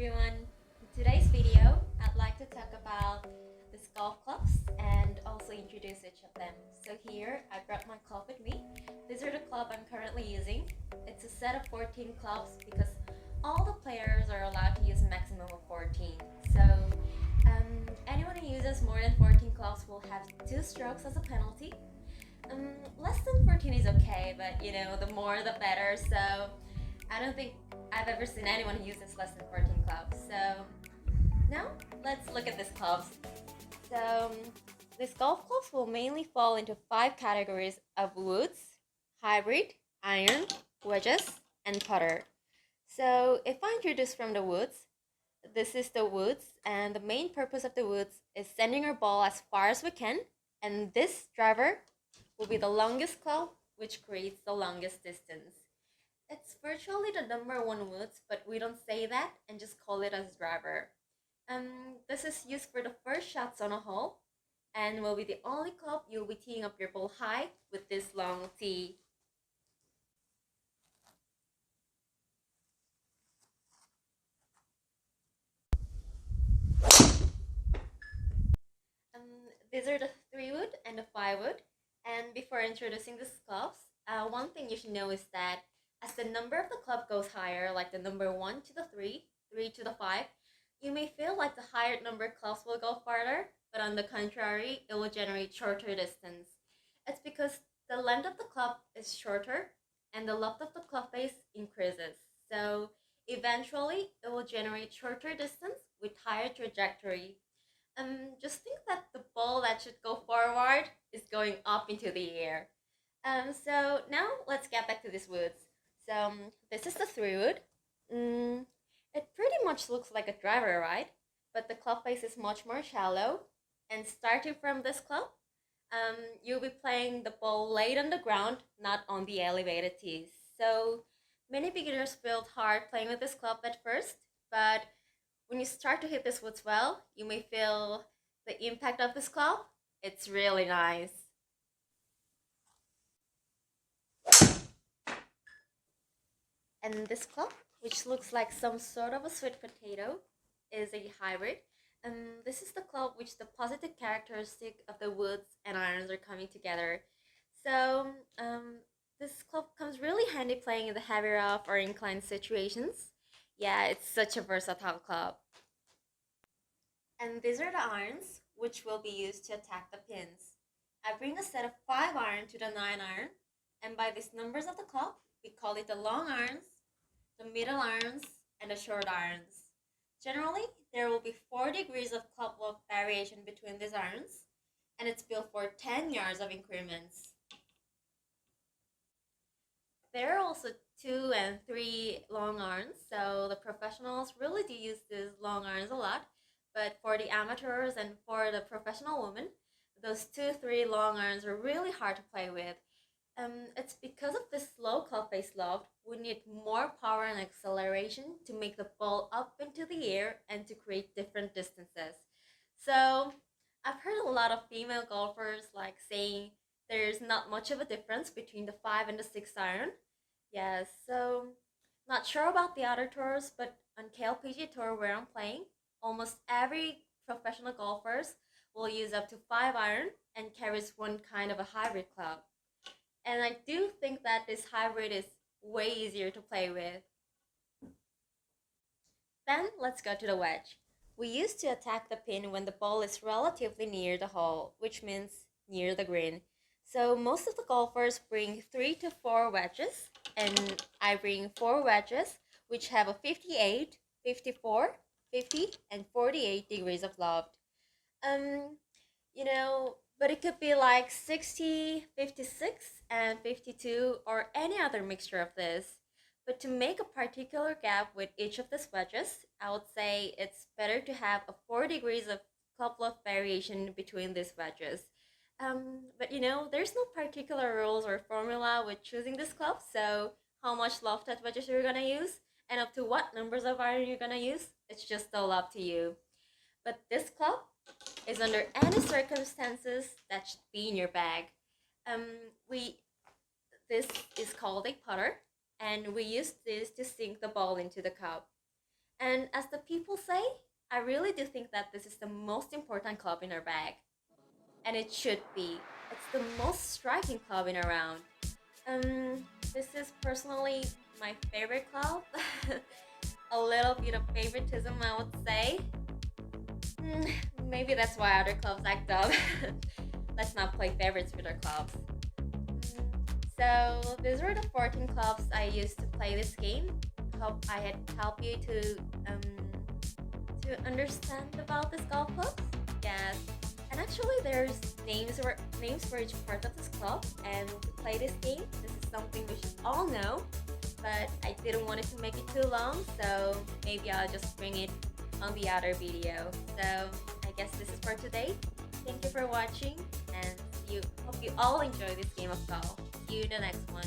everyone. In today's video, I'd like to talk about these golf clubs and also introduce each of them. So here, I brought my club with me. These are the club I'm currently using. It's a set of 14 clubs because all the players are allowed to use a maximum of 14. So anyone who uses more than 14 clubs will have 2 strokes as a penalty. Less than 14 is okay, but the more the better. So I don't think I've ever seen anyone who uses less than 14 clubs. So now let's look at these clubs. So these golf clubs will mainly fall into 5 categories of woods, hybrid, iron, wedges, and putter. So if I introduce from the woods, this is the woods, and the main purpose of the woods is sending our ball as far as we can, and this driver will be the longest club, which creates the longest distance. It's virtually the number 1 woods, but we don't say that and just call it as driver. This is used for the first shots on a hole, and will be the only club you'll be teeing up your ball high with this long tee. These are the 3 wood and the 5 wood. And before introducing these clubs, one thing you should know is that as the number of the club goes higher, like the number 1 to the 3, 3 to the 5, you may feel like the higher number clubs will go farther, but on the contrary, it will generate shorter distance. It's because the length of the club is shorter and the length of the club face increases. So eventually, it will generate shorter distance with higher trajectory. Just think that the ball that should go forward is going up into the air. So now let's get back to these woods. So this is the 3 wood. It pretty much looks like a driver, right? But the club face is much more shallow. And starting from this club, you'll be playing the ball laid on the ground, not on the elevated tees. So many beginners feel hard playing with this club at first, but when you start to hit this woods well, you may feel the impact of this club. It's really nice. And this club, which looks like some sort of a sweet potato, is a hybrid. This is the club which the positive characteristic of the woods and irons are coming together. So this club comes really handy playing in the heavy rough or inclined situations. Yeah, it's such a versatile club. And these are the irons, which will be used to attack the pins. I bring a set of 5 iron to the 9 iron, and by these numbers of the club, we call it the long irons, the middle irons, and the short irons. Generally, there will be 4 degrees of club lock variation between these irons, and it's built for 10 yards of increments. There are also 2 and 3 long irons, so the professionals really do use these long irons a lot. But for the amateurs and for the professional women, those 2-3 long irons are really hard to play with. It's because of this slow club face loft, we need more power and acceleration to make the ball up into the air and to create different distances. So I've heard a lot of female golfers saying there's not much of a difference between the 5 and the 6 iron. Yeah, so not sure about the other tours, but on KLPG Tour where I'm playing, almost every professional golfers will use up to 5 iron and carries one kind of a hybrid club. And I do think that this hybrid is way easier to play with. Then let's go to the wedge. We used to attack the pin when the ball is relatively near the hole, which means near the green. So most of the golfers bring 3 to 4 wedges, and I bring 4 wedges which have a 58, 54, 50, and 48 degrees of loft. But it could be like 60, 56, and 52, or any other mixture of this. But to make a particular gap with each of these wedges, I would say it's better to have a 4 degrees of club loft variation between these wedges. But there's no particular rules or formula with choosing this club, so how much lofted wedges you're gonna use, and up to what numbers of iron you're gonna use, it's just all up to you. But this club is under any circumstances that should be in your bag. This is called a putter, and we use this to sink the ball into the cup. And as the people say, I really do think that this is the most important club in our bag. And it should be. It's the most striking club in around. This is personally my favorite club. A little bit of favoritism, I would say. Maybe that's why other clubs act up. Let's not play favorites with our clubs. So these were the 14 clubs I used to play this game. Hope I had helped you to understand about this golf club. Yes. And actually there's names for each part of this club, and to play this game, this is something we should all know, but I didn't want it to make it too long, so maybe I'll just bring it on the other video. So I guess this is for today. Thank you for watching, and hope you all enjoy this game of golf. See you in the next one.